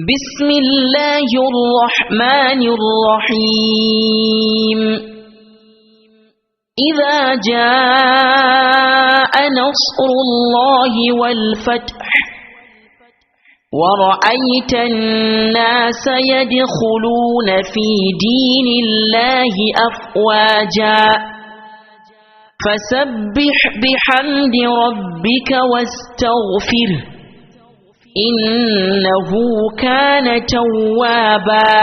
بسم الله الرحمن الرحيم إذا جاء نصر الله والفتح ورأيت الناس يدخلون في دين الله أفواجا فسبح بحمد ربك واستغفره إنه كان توابا.